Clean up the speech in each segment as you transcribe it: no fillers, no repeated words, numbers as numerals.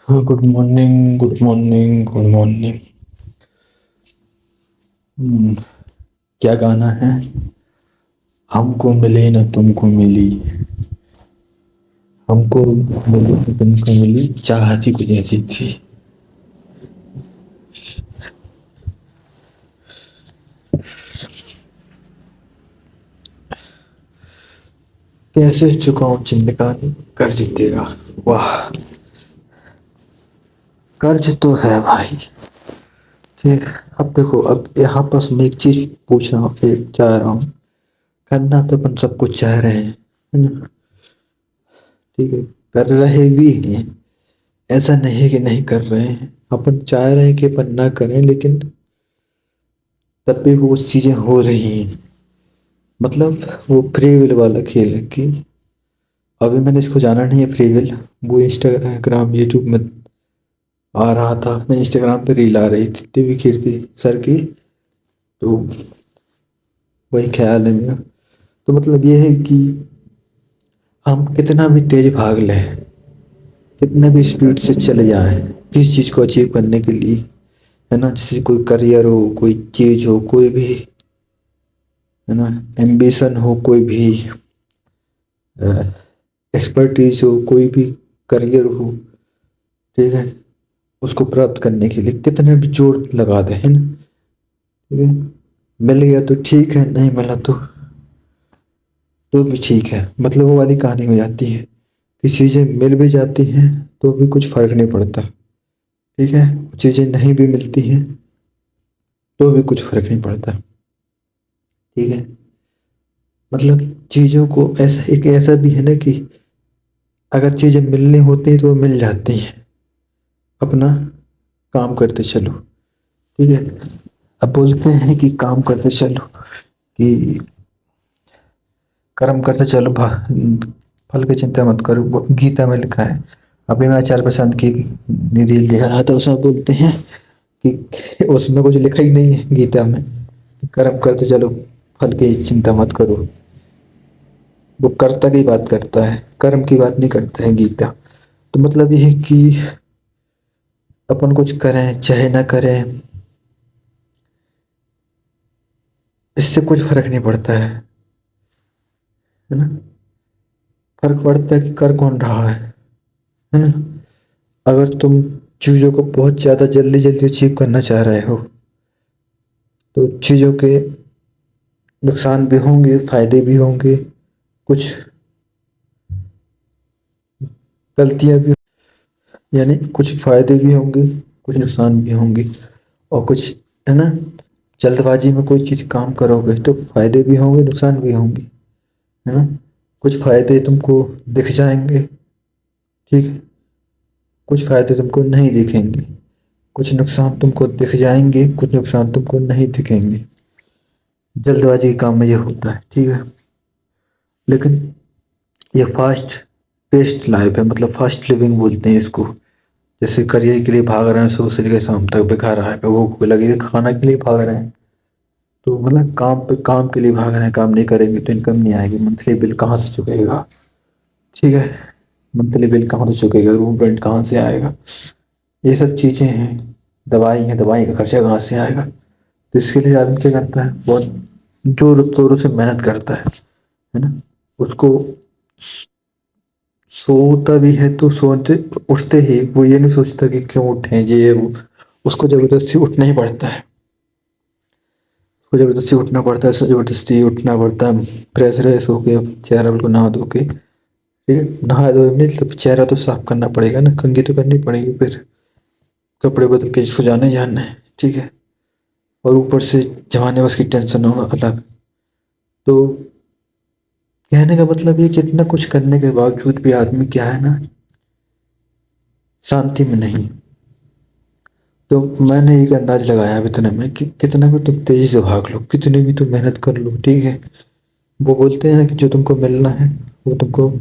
हाँ, good morning, good morning, good morning. क्या गाना है? हमको मिले न तुमको मिली, हमको मिले न तुमको मिली, चाहत ही कुछ ऐसी थी। कैसे चुकाऊं जिंदगानी कर्ज तेरा। वाह, कर्ज तो है भाई। ठीक। अब देखो, अब यहाँ पास मैं एक चीज पूछ रहा हूँ, एक चाह रहा हूँ। करना तो अपन सब कुछ चाह रहे हैं, है ना? ठीक है, कर रहे भी हैं। ऐसा नहीं है कि नहीं कर रहे हैं, अपन चाह रहे हैं कि अपन ना करें, लेकिन तब भी वो चीजें हो रही हैं। मतलब वो फ्री विल वाला खेल है कि अभी मैंने इसको जाना नहीं है फ्री विल। वो इंस्टाग्राम यूट्यूब में आ रहा था, मैं इंस्टाग्राम पे रील आ रही थी दिव्य कीर्ति सर की। तो वही ख्याल है मेरा। तो मतलब ये है कि हम कितना भी तेज भाग लें, कितने भी स्पीड से चले जाएं किस चीज़ को अचीव करने के लिए, है ना? जैसे कोई करियर हो, कोई चीज़ हो, कोई भी, है ना, एम्बिशन हो, कोई भी एक्सपर्टीज हो, कोई भी करियर हो, ठीक है, उसको प्राप्त करने के लिए कितने भी जोर लगा दे, है ना? ठीक है, मिल गया तो ठीक है, नहीं मिला तो भी ठीक है। मतलब वो वाली कहानी हो जाती है कि चीज़ें मिल भी जाती हैं तो भी कुछ फर्क नहीं पड़ता। ठीक है, चीज़ें नहीं भी मिलती हैं तो भी कुछ फर्क नहीं पड़ता। ठीक है, मतलब चीज़ों को ऐसा, एक ऐसा भी है ना कि अगर चीज़ें मिलनी होती हैं तो वो मिल जाती हैं। अपना काम करते चलो। ठीक है, अब बोलते हैं कि काम करते चलो, कि कर्म करते चलो, फल की चिंता मत करो, वो गीता में लिखा है। अभी मैं आचार्य प्रशांत की रील देख रहा था, उसमें बोलते हैं कि उसमें कुछ लिखा ही नहीं है गीता में, कर्म करते चलो, फल की चिंता मत करो। वो कर्ता की बात करता है, कर्म की बात नहीं करता है गीता। तो मतलब ये है कि अपन कुछ करें चाहे ना करें, इससे कुछ फर्क नहीं पड़ता है ना? फर्क पड़ता है कि कर कौन रहा है ना? अगर तुम चीज़ों को बहुत ज़्यादा जल्दी जल्दी अचीव करना चाह रहे हो तो चीज़ों के नुकसान भी होंगे, फायदे भी होंगे, कुछ गलतियां भी, यानी कुछ फायदे भी होंगे, कुछ नुकसान भी होंगे, और कुछ, है ना, जल्दबाजी में कोई चीज़ काम करोगे तो फायदे भी होंगे, नुकसान भी होंगे, है ना? कुछ फायदे तुमको दिख जाएंगे, ठीक है, कुछ फायदे तुमको नहीं दिखेंगे, कुछ नुकसान तुमको दिख जाएंगे, कुछ नुकसान तुमको नहीं दिखेंगे। जल्दबाजी के काम में ये होता है, ठीक है। लेकिन ये फास्ट पेस्ड लाइफ है, मतलब फास्ट लिविंग बोलते हैं इसको। जैसे करियर के लिए भाग रहे हैं सुबह से लेकर शाम तक, बेकार है पे वो लगे खाना के लिए भाग रहे हैं। तो मतलब काम पे काम के लिए भाग रहे हैं, काम नहीं करेंगे तो इनकम नहीं आएगी, मंथली बिल कहाँ से चुकेगा? ठीक है, मंथली बिल कहाँ से चुकेगा, रूम रेंट कहाँ से आएगा, ये सब चीज़ें हैं। दवाई है, दवाई का खर्चा कहाँ से आएगा? तो इसके लिए आदमी क्या करता है, बहुत जोर शोरों से मेहनत करता है ना? उसको सोता भी है तो सोते उठते ही वो ये नहीं सोचता कि क्यों उठे, ये वो, उसको जबरदस्ती उठना ही पड़ता है। उसको जबरदस्ती उठना पड़ता है, जबरदस्ती उठना पड़ता है, फ्रेश व्रेश होके चेहरा बिल्कुल नहा धो के, ठीक है, नहा धो नहीं, मतलब चेहरा तो साफ करना पड़ेगा ना, कंघी तो करनी पड़ेगी, फिर कपड़े बदल के जिसको जाने जाना है, ठीक है। और ऊपर से जमाने बस की टेंशन हो अलग। तो कहने का मतलब ये कि इतना कुछ करने के बावजूद भी आदमी क्या है ना, शांति में नहीं। तो मैंने एक अंदाज लगाया अब इतने में कि कितना भी तुम तेजी से भाग लो, कितनी भी तुम मेहनत कर लो, ठीक है, वो बोलते हैं ना कि जो तुमको मिलना है वो तुमको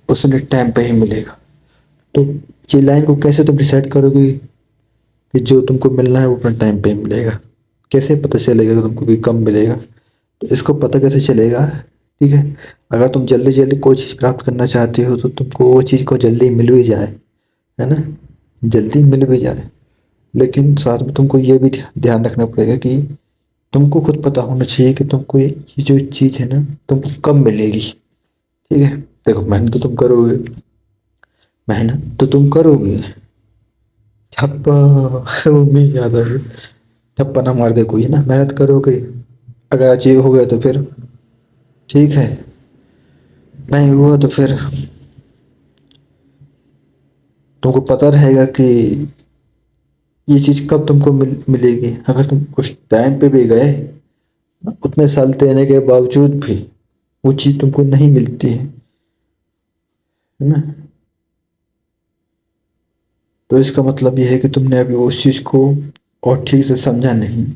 उसने टाइम पे ही मिलेगा। तो ये लाइन को कैसे तुम डिसाइड करोगे कि जो तुमको मिलना है वो अपने टाइम पे ही मिलेगा? कैसे पता चलेगा कि तुमको भी कम मिलेगा? तो इसको पता कैसे चलेगा, ठीक है, अगर तुम जल्दी जल्दी कोई चीज़ प्राप्त करना चाहते हो तो तुमको वो चीज़ को जल्दी मिल भी जाए, है ना, जल्दी मिल भी जाए, लेकिन साथ में तुमको ये भी ध्यान रखना पड़ेगा कि तुमको खुद पता होना चाहिए कि तुमको ये जो चीज़ है ना तुमको कब मिलेगी। ठीक है, देखो मेहनत तो तुम करोगे, मेहनत तो तुम करोगे, ठप्पा वो भी याद आ गया, ठप्पा ना मार दे कोई, है ना, मेहनत करोगे, अगर अचीव हो गया तो फिर ठीक है, नहीं हुआ तो फिर तुमको पता रहेगा कि ये चीज़ कब तुमको मिलेगी। अगर तुम उस टाइम पे भी गए, उतने साल देने के बावजूद भी वो चीज़ तुमको नहीं मिलती है ना, तो इसका मतलब ये है कि तुमने अभी उस चीज़ को और ठीक से समझा नहीं।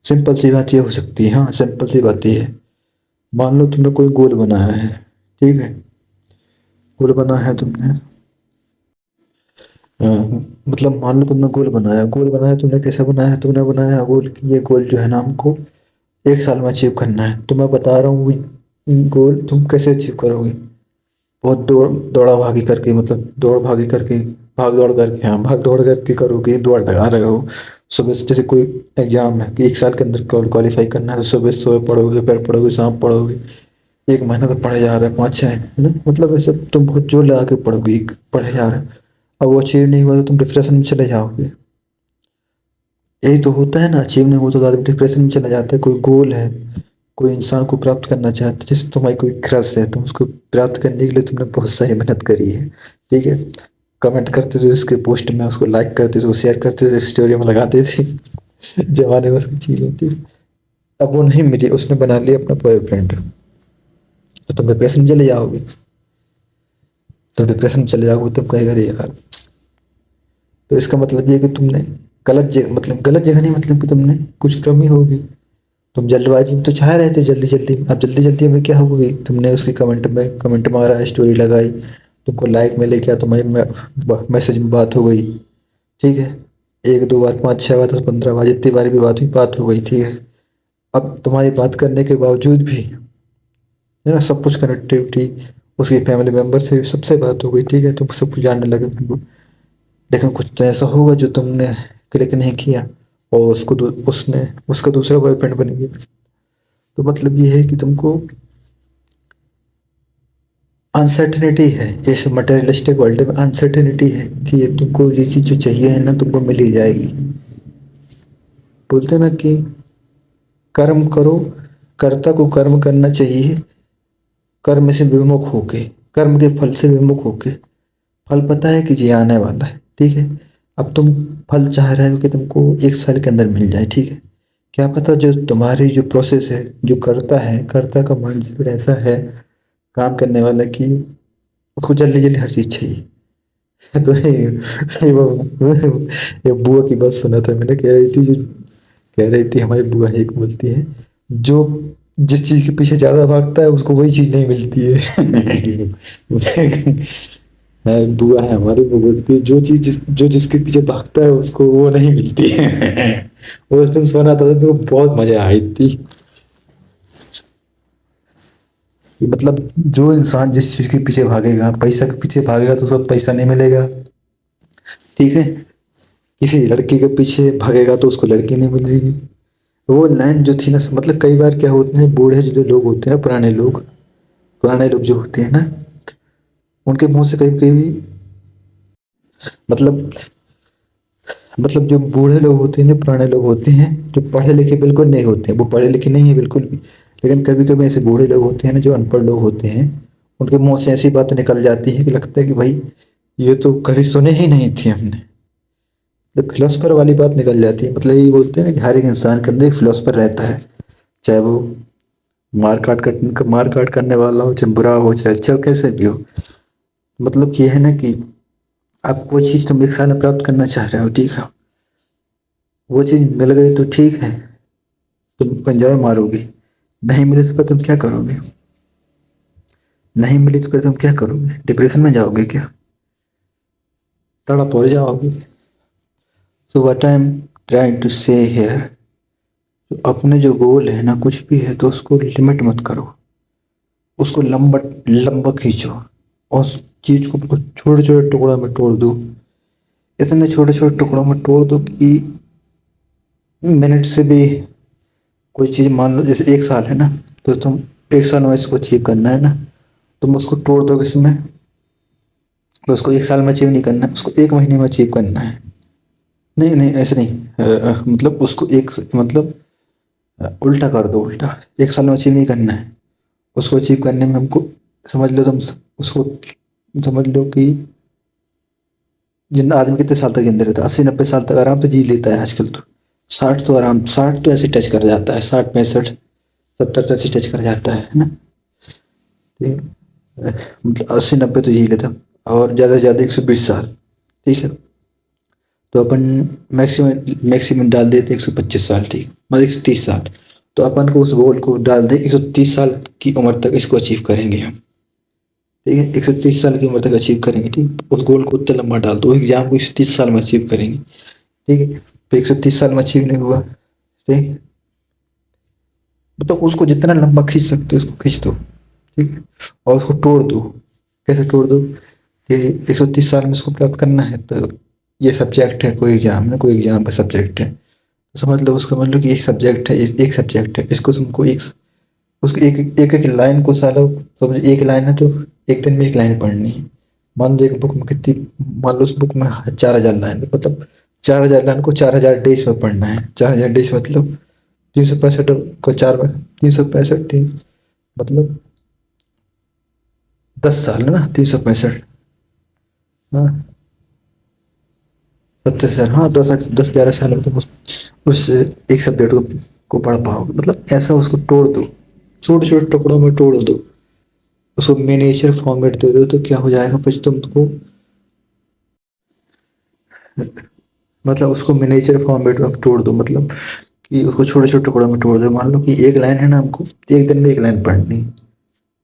सिंपल सी बात ये हो सकती है, हाँ सिंपल सी बात ये है, मान लो तुमने कोई गोल बनाया है, ठीक है, गोल बनाया है तुमने, मतलब मान लो तुमने गोल बनाया, गोल बनाया तुमने, कैसे बनाया, तुमने बनाया गोल कि ये गोल जो है ना हमको 1 साल में अचीव करना है। तो मैं बता रहा हूँ गोल तुम कैसे अचीव करोगे, बहुत दौड़ा भागी करके, मतलब दौड़ भागी करके, भाग दौड़ करके, हाँ भाग दौड़ करके करोगे, दौड़ लगा रहे हो सुबह से, जैसे कोई एग्जाम है कि 1 साल के अंदर क्वालिफाई करना है, तो सुबह सुबह पढ़ोगे, फिर पढ़ोगे, शाम पढ़ोगे, 1 महीना तो पढ़े जा रहा है, 5 6 है ना, मतलब ऐसे तुम बहुत जोर लगा के पढ़ोगे, पढ़े जा रहे हैं। अब वो अचीव नहीं हुआ तो तुम डिप्रेशन में चले जाओगे। यही तो होता है ना, अचीव नहीं हुआ तो ज़्यादा डिप्रेशन में चला जाता है। कोई गोल है, कोई इंसान को प्राप्त करना चाहते हैं, जैसे तुम्हारी कोई क्रश है, तुम उसको प्राप्त करने के लिए तुमने बहुत सारी मेहनत करी है, ठीक है, कमेंट करते थे उसके पोस्ट में, उसको लाइक करते थे, उसको शेयर करते थे, स्टोरी में लगाते थे जमाने में उसकी चीज़ होती है। अब वो नहीं मिली, उसने बना लिया अपना बॉयफ्रेंड, तो तुम डिप्रेशन में चले जाओगे, तो डिप्रेशन में चले जाओगे, तुम कहेगा अरे यार, तो इसका मतलब ये है कि तुमने गलत जगह, मतलब गलत जगह नहीं, मतलब कि तुमने कुछ कमी होगी, तुम जल्दबाजी में तो चाह रहे थे जल्दी जल्दी, अब जल्दी जल्दी में क्या होगी, तुमने उसके कमेंट में कमेंट मारा, स्टोरी लगाई, तुमको लाइक मिले, क्या तुम्हारी मैसेज में बात हो गई, ठीक है, 1 2 बार, 5 6 बार, 10 15 बार, जितनी बार भी बात हुई, बात हो गई, ठीक है। अब तुम्हारी बात करने के बावजूद भी, है ना, सब कुछ कनेक्टिविटी, उसकी फैमिली मेम्बर से भी सबसे बात हो गई, ठीक है, तुम सब कुछ जानने लगे तुमको, लेकिन कुछ तो ऐसा होगा जो तुमने क्लिक नहीं किया, और उसने उसका दूसरा बॉयफ्रेंड बन गया। तो मतलब ये है कि तुमको अनसर्टेनिटी है, इस मटेरियलिस्टिक वर्ल्ड में अनसर्टेनिटी है कि ये तुमको ये चीज़ जो चाहिए है ना तुमको मिल ही जाएगी। बोलते ना कि कर्म करो, कर्ता को कर्म करना चाहिए, कर्म से विमुख होके, कर्म के फल से विमुख होके, फल पता है कि ये आने वाला है, ठीक है। अब तुम फल चाह रहे हो कि तुमको 1 साल के अंदर मिल जाए, ठीक है, क्या पता जो तुम्हारी जो प्रोसेस है, जो करता है, कर्ता का माइंडसेट ऐसा है काम करने वाला कि उसको जल्दी जल्दी हर चीज़ चाहिए। तो ये बुआ की बात सुना था मैंने, कह रही थी, जो कह रही थी हमारी बुआ एक बोलती है, जो जिस चीज़ के पीछे ज़्यादा भागता है उसको वही चीज़ नहीं मिलती है है बुआ है हमारी, वो बोलती है जो चीज़ जो जिसके पीछे भागता है उसको वो नहीं मिलती है वो उस दिन सुना था तो मेरे को बहुत मजा आई थी, कि मतलब जो इंसान जिस चीज़ के पीछे भागेगा, पैसा के पीछे भागेगा तो उसको पैसा नहीं मिलेगा, ठीक है, किसी लड़की के पीछे भागेगा तो उसको लड़की नहीं मिलेगी। वो लाइन जो थी ना, मतलब कई बार क्या होते हैं, बूढ़े जो लोग होते हैं ना, पुराने लोग जो होते हैं ना, उनके मुंह से कभी कभी, मतलब मतलब जो बूढ़े लोग होते हैं, जो पुराने लोग होते हैं, जो पढ़े लिखे बिल्कुल नहीं होते हैं, वो पढ़े लिखे नहीं है बिल्कुल भी, लेकिन कभी कभी ऐसे बूढ़े लोग होते हैं ना, जो अनपढ़ लोग होते हैं, उनके मुंह से ऐसी बातें निकल जाती है कि लगता है कि भाई ये तो कभी सुने ही नहीं थी हमने, तो फिलोसफर वाली बात निकल जाती है। मतलब ये बोलते हैं ना कि हर एक इंसान के अंदर एक फिलोसफर रहता है, चाहे वो मार काट करने वाला हो, चाहे बुरा हो, चाहे अच्छा हो, कैसे भी हो। मतलब ये है ना कि आप कोई चीज़ तुम 1 साल में प्राप्त करना चाह रहे हो, ठीक है, वो चीज़ मिल गई तो ठीक है, तुम एंजॉय मारोगे, नहीं मिले तो फिर तुम क्या करोगे, नहीं मिली तो फिर तुम क्या करोगे, डिप्रेशन में जाओगे क्या, तड़प हो जाओगे। So what I am trying to say here, अपने जो गोल है ना, कुछ भी है तो उसको लिमिट मत करो, उसको लंबा लंबा खींचो, और उस चीज़ को छोटे छोटे टुकड़ों में तोड़ दो, इतने छोटे छोटे टुकड़ों में तोड़ दो कि मिनट से भी कोई चीज़, मान लो जैसे 1 साल है ना, तो तुम 1 साल में इसको अचीव करना है ना, तुम उसको तोड़ दोगे इसमें, तो उसको 1 साल में अचीव नहीं करना है, उसको 1 महीने में अचीव करना है। नहीं नहीं, ऐसे नहीं, मतलब उसको मतलब उल्टा कर दो, उल्टा 1 साल में अचीव नहीं करना है, उसको अचीव करने में हमको, समझ लो तुम, उसको समझ लो कि जिंदा आदमी कितने साल तक जिंदा रहता है, 80-90 साल तक आराम से जी लेता है आजकल तो। 60 तो आराम, 60 तो ऐसे टच कर जाता है, 60, 65, 70 तो ऐसे टच कर जाता है ना। ठीक है, मतलब 80-90 तो जी लेता है, और ज़्यादा से ज़्यादा 120 साल। ठीक है, तो अपन मैक्सिमम मैक्सिमम डाल देते 125 साल, ठीक, मतलब 130 साल। तो अपन को उस गोल को डाल दे 130 साल की उम्र तक इसको अचीव करेंगे हम। ठीक है, 130 साल की उम्र तक अचीव करेंगे, ठीक, उस गोल को उतना लंबा डाल दो, एग्जाम को 130 साल में अचीव करेंगे। ठीक है, तो 130 साल में अचीव नहीं हुआ, ठीक, मतलब उसको जितना लंबा खींच सकते हो उसको खींच दो। ठीक है, और उसको तोड़ दो। कैसे तोड़ दो कि 130 साल में इसको प्राप्त करना है, तो ये सब्जेक्ट है, कोई एग्जाम है, कोई एग्जाम का सब्जेक्ट है, तो समझ लो, उसको समझ लो कि एक सब्जेक्ट है, एक सब्जेक्ट है, इसको तुमको एक, उसको एक लाइन को सारा, समझ, एक लाइन है तो एक दिन में एक लाइन पढ़नी है। मान लो एक बुक में कितनी, मान लो उस बुक में 4,000 लाइन है, मतलब 4,000 लाइन को 4,000 डेज में पढ़ना है। 4,000 डेज मतलब 365 को 4 में, 365, मतलब 10 साल है ना, 365, हाँ, 37 साल, हाँ, 10-11 साल में तुम उस एक सब्जेक्ट को पढ़ पाओगे। मतलब ऐसा उसको तोड़ दो, छोटे छोटे टुकड़ों में तोड़ दो, उसको मिनिएचर फॉर्मेट दे दो, तो क्या हो जाएगा फिर तुमको, मतलब उसको मिनिएचर फॉर्मेट में तोड़ दो, मतलब कि उसको छोटे छोटे टुकड़ों में तोड़ दो। मान लो कि एक लाइन है ना, हमको एक दिन में एक लाइन पढ़नी है,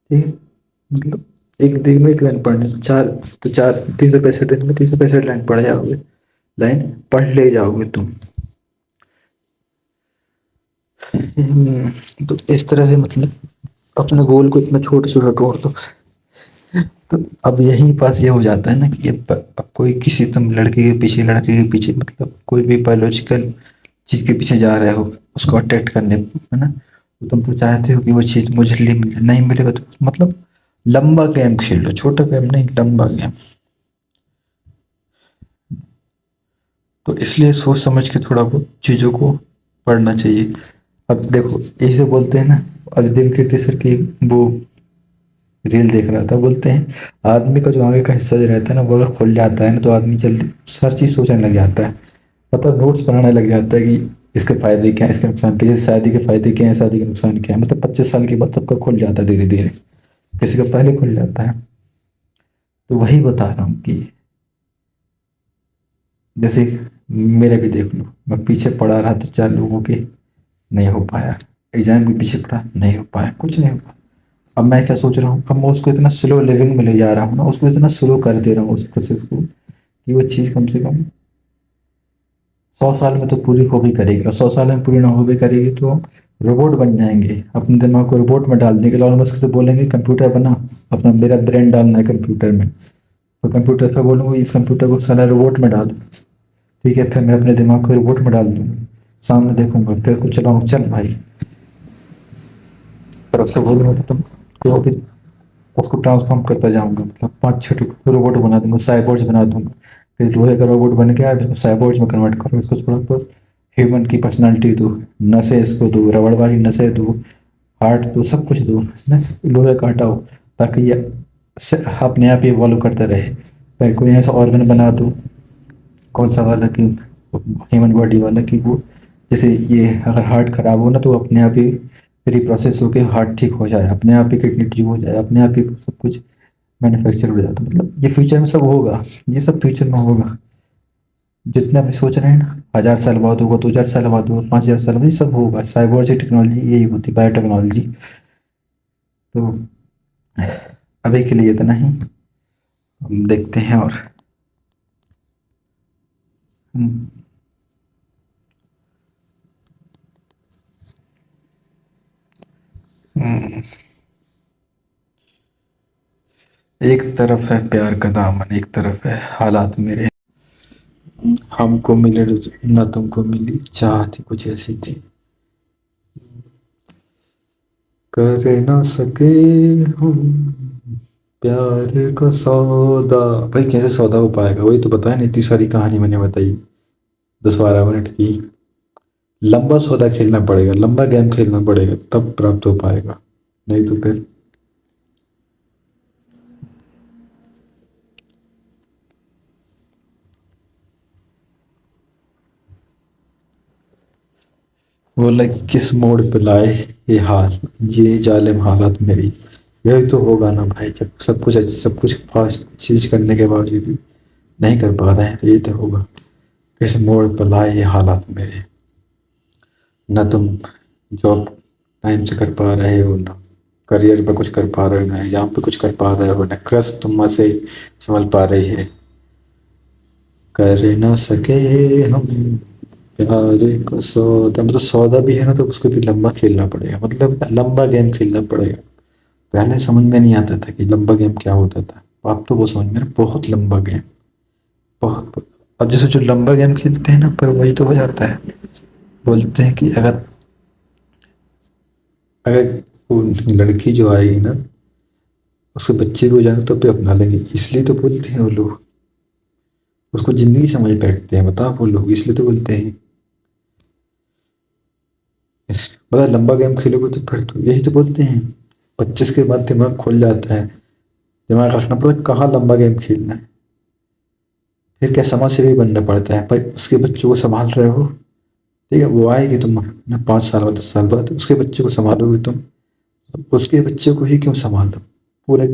ठीक है, मतलब एक दिन में एक लाइन पढ़नी है, चार, तो 365 दिन में 365 लाइन पढ़ जाओगे, लाइन पढ़ ले जाओगे तुम। तो इस तरह से मतलब अपने गोल को इतना छोटे छोटे तोड़ दो। तो अब यही पास ये हो जाता है ना कि अब कोई किसी, तुम लड़के के पीछे मतलब कोई भी बायोलॉजिकल चीज़ के पीछे जा रहे हो, उसको अट्रैक्ट करने, है ना, तो तुम तो चाहते हो कि वो चीज़ मुझे नहीं मिलेगा, तो मतलब लंबा गेम खेल लो, छोटा गेम नहीं, लंबा गेम। तो इसलिए सोच समझ के थोड़ा बहुत चीज़ों को पढ़ना चाहिए। अब देखो, यही से बोलते हैं ना, अरिंदम कीर्ति सर की वो रील देख रहा था, बोलते हैं आदमी का जो आगे का हिस्सा जो रहता है ना, वो अगर खुल जाता है ना, तो आदमी जल्दी हर चीज़ सोचने लग जाता है, मतलब नोट्स बनाने लग जाता है कि इसके फायदे क्या है, इसके नुकसान क्या है, जैसे शादी के फायदे क्या है, शादी के नुकसान क्या है, मतलब 25 साल के बाद सबका खुल जाता है धीरे धीरे, किसी का पहले खुल जाता है। तो वही बता रहा हूँ कि जैसे मेरे भी देख लो, मैं पीछे पढ़ा रहा तो 4 लोगों के नहीं हो पाया, एग्जाम के पीछे पढ़ा नहीं हो पाया, कुछ नहीं हो पाया। अब मैं क्या सोच रहा हूँ, अब मैं उसको इतना स्लो लिविंग में ले जा रहा हूँ ना, उसको इतना स्लो कर दे रहा हूँ उस प्रोसेस को, कि वो चीज़ कम से कम 100 साल में तो पूरी हो भी करेगी, और 100 साल में पूरी ना हो भी करेगी तो हम रोबोट बन जाएंगे, अपने दिमाग को रोबोट में डाल देंगे, लॉन मस्क से बोलेंगे कंप्यूटर बना, अपना मेरा ब्रेन डालना है कंप्यूटर में, तो कंप्यूटर का बोलूँगा इस कंप्यूटर को साला रोबोट में डाल। ठीक है, फिर मैं अपने दिमाग को रोबोट में डाल दूंगा, सामने देखूंगा, फिर कुछ चलाऊँ, चल भाई, पर उसको बोलूँगा तो तुम को भी, उसको ट्रांसफॉर्म करता जाऊंगा, मतलब 5-6 रोबोट बना दूंगा, साइबोर्ग्स बना दूंगा, फिर लोहे का रोबोट बन गया, अब इसको साइबोर्ग्स में कन्वर्ट करो, इसको थोड़ा बहुत ह्यूमन की पर्सनालिटी दो, नसें इसको दो, रबड़ वाली नसें दो, हार्ट दो, सब कुछ दो ना, लोहे का हटाओ, ताकि ये अपने आप ही इवॉल्व करता रहे। फिर कोई ऐसा ऑर्गन बना दो, कौन सा वाला कि ह्यूमन बॉडी वाला, कि वो जैसे ये अगर हार्ट खराब हो ना, तो अपने आप ही रिप्रोसेस होके हार्ट ठीक हो जाए, अपने आप ही किडनी ठीक हो जाए, अपने आप ही सब कुछ मैन्युफैक्चर हो जाता है। मतलब ये फ्यूचर में सब होगा, ये सब फ्यूचर में होगा, जितना भी सोच रहे हैं ना, 1,000 साल बाद होगा, 2,000 साल बाद होगा, 5,000 साल बाद, ये सब होगा, साइबोर्जी टेक्नोलॉजी यही होती है, बायोटेक्नोलॉजी। तो अभी के लिए इतना ही, हम देखते हैं। और हम्म, हम्म, एक तरफ है प्यार का दामन, एक तरफ है हालात मेरे। हमको मिले न तुमको मिली चाहत कुछ ऐसी थी, कर ना सके हम प्यार का सौदा। भाई कैसे सौदा हो पाएगा, वही तो बताया ना, इतनी सारी कहानी मैंने बताई 10-12 मिनट की। लंबा सौदा खेलना पड़ेगा, लंबा गेम खेलना पड़ेगा, तब प्राप्त हो पाएगा, नहीं तो फिर। वो लाइक किस मोड़ पे लाए ये हाल, ये जालिम हालात मेरी। यही तो होगा ना भाई, जब सब कुछ फास्ट चीज करने के बावजूद भी नहीं कर पा रहे हैं, तो ये तो होगा। किस मोड़ पर लाए ये हालात मेरे, न तुम जॉब टाइम से कर पा रहे हो, ना करियर पे कुछ कर पा रहे हो, ना एग्जाम पे कुछ कर पा रहे हो, ना क्रश तुम से संभल पा रही है। कर ना सके हम प्यार का सौदा, मतलब सौदा भी है ना, तो उसको भी लंबा खेलना पड़ेगा, मतलब लंबा गेम खेलना पड़ेगा। पहले समझ में नहीं आता था कि लंबा गेम क्या होता था, अब तो वो समझ में बहुत लंबा गेम, बहुत। अब जैसे जो लंबा गेम खेलते हैं ना, पर वही तो हो जाता है। बोलते हैं कि अगर अगर वो लड़की जो आएगी ना, उसके बच्चे भी हो जाएंगे तो भी अपना लेंगे, इसलिए तो बोलते हैं वो लोग। उसको जिंदगी समझ बैठते हैं, बताओ वो लोग, इसलिए तो बोलते हैं। बता, लंबा गेम खेलोगे तो फिर तो यही तो बोलते हैं। 25 के बाद दिमाग खुल जाता है, दिमाग रखना पड़ता है कहाँ लंबा गेम खेलना है। फिर क्या समाज सेवी बनना पड़ता है भाई, उसके बच्चों को संभाल रहे हो, ठीक है, वो आएगी तुम ना 5 साल बाद 10 साल बाद, उसके बच्चे को संभालोगे तुम, उसके बच्चे को ही क्यों संभाल दो, पूरे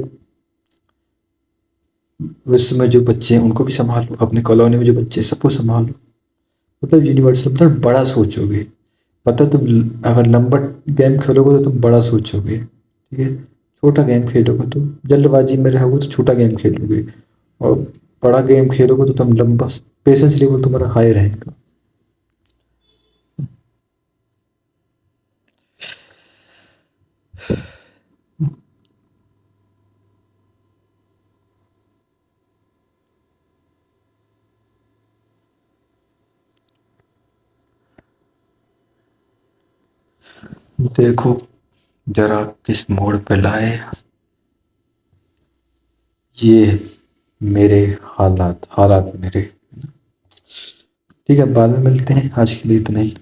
विश्व में जो बच्चे हैं उनको भी संभालो, अपने कॉलोनी में जो बच्चे हैं सबको संभालो। मतलब यूनिवर्सल, मतलब बड़ा सोचोगे। पता, तुम अगर लंबा गेम खेलोगे तो तुम बड़ा सोचोगे, ठीक है। छोटा गेम खेलोगे तो जल्दबाजी में रहोगे तो छोटा गेम खेलोगे, और बड़ा गेम खेलोगे तो तुम लंबा, पेशेंस लेवल तुम्हारा हाई रहेगा। देखो जरा किस मोड़ पे लाए ये मेरे हालात, हालात मेरे। ठीक है, बाद में मिलते हैं, आज के लिए इतना ही।